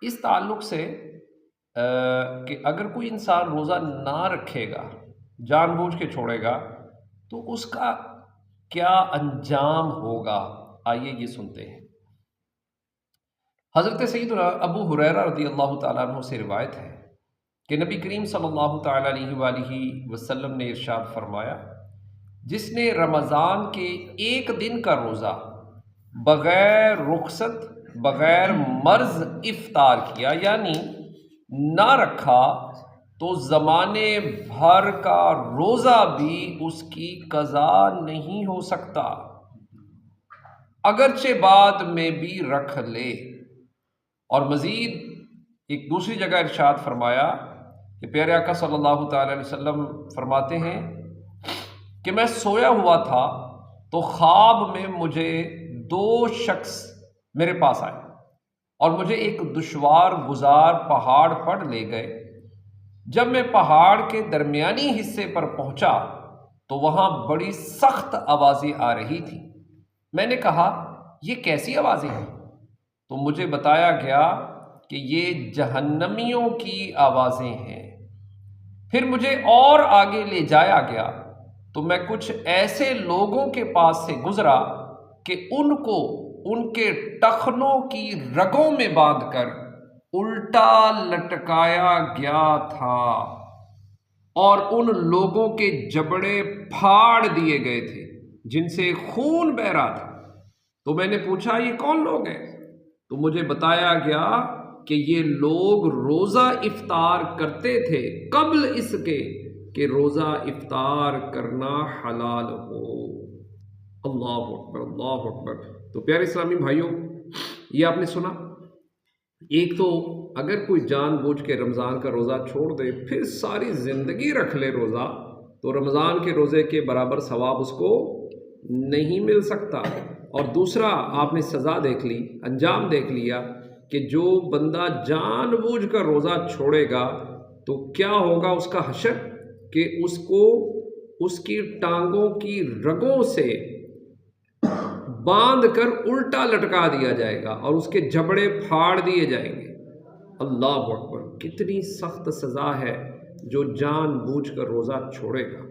اس تعلق سے کہ اگر کوئی انسان روزہ نہ رکھے گا، جان بوجھ کے چھوڑے گا، تو اس کا کیا انجام ہوگا؟ آئیے یہ سنتے ہیں۔ حضرت سیدنا ابو ہریرہ رضی اللہ تعالیٰ عنہ سے روایت ہے کہ نبی کریم صلی اللہ تعالیٰ علیہ وآلہ وسلم نے ارشاد فرمایا، جس نے رمضان کے ایک دن کا روزہ بغیر رخصت، بغیر مرض افطار کیا، یعنی نہ رکھا، تو زمانے بھر کا روزہ بھی اس کی قضا نہیں ہو سکتا، اگرچہ بعد میں بھی رکھ لے۔ اور مزید ایک دوسری جگہ ارشاد فرمایا کہ پیارے آقا صلی اللہ تعالی علیہ وسلم فرماتے ہیں کہ میں سویا ہوا تھا تو خواب میں مجھے دو شخص میرے پاس آئے اور مجھے ایک دشوار گزار پہاڑ پر لے گئے۔ جب میں پہاڑ کے درمیانی حصے پر پہنچا تو وہاں بڑی سخت آوازیں آ رہی تھیں۔ میں نے کہا، یہ کیسی آوازیں ہیں؟ تو مجھے بتایا گیا کہ یہ جہنمیوں کی آوازیں ہیں۔ پھر مجھے اور آگے لے جایا گیا تو میں کچھ ایسے لوگوں کے پاس سے گزرا کہ ان کو ان کے ٹخنوں کی رگوں میں باندھ کر الٹا لٹکایا گیا تھا اور ان لوگوں کے جبڑے پھاڑ دیے گئے تھے جن سے خون بہہ رہا تھا۔ تو میں نے پوچھا، یہ کون لوگ ہیں؟ تو مجھے بتایا گیا کہ یہ لوگ روزہ افطار کرتے تھے قبل اس کے کہ روزہ افطار کرنا حلال ہو۔ اللہ اکبر، اللہ اکبر۔ تو پیارے اسلامی بھائیوں، یہ آپ نے سنا، ایک تو اگر کوئی جان بوجھ کے رمضان کا روزہ چھوڑ دے، پھر ساری زندگی رکھ لے روزہ، تو رمضان کے روزے کے برابر ثواب اس کو نہیں مل سکتا۔ اور دوسرا، آپ نے سزا دیکھ لی، انجام دیکھ لیا کہ جو بندہ جان بوجھ کر روزہ چھوڑے گا تو کیا ہوگا اس کا حشر، کہ اس کو اس کی ٹانگوں کی رگوں سے باندھ کر الٹا لٹکا دیا جائے گا اور اس کے جبڑے پھاڑ دیے جائیں گے۔ اللہ اکبر، کتنی سخت سزا ہے جو جان بوجھ کر روزہ چھوڑے گا۔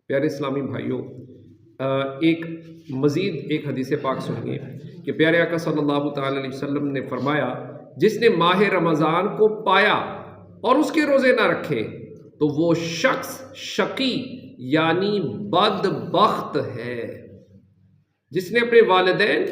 پیارے اسلامی بھائیوں، ایک مزید ایک حدیث پاک سنیے کہ پیارے آقا صلی اللہ تعالی علیہ وسلم نے فرمایا، جس نے ماہ رمضان کو پایا اور اس کے روزے نہ رکھے تو وہ شخص شقی یعنی بدبخت ہے۔ جس نے اپنے والدین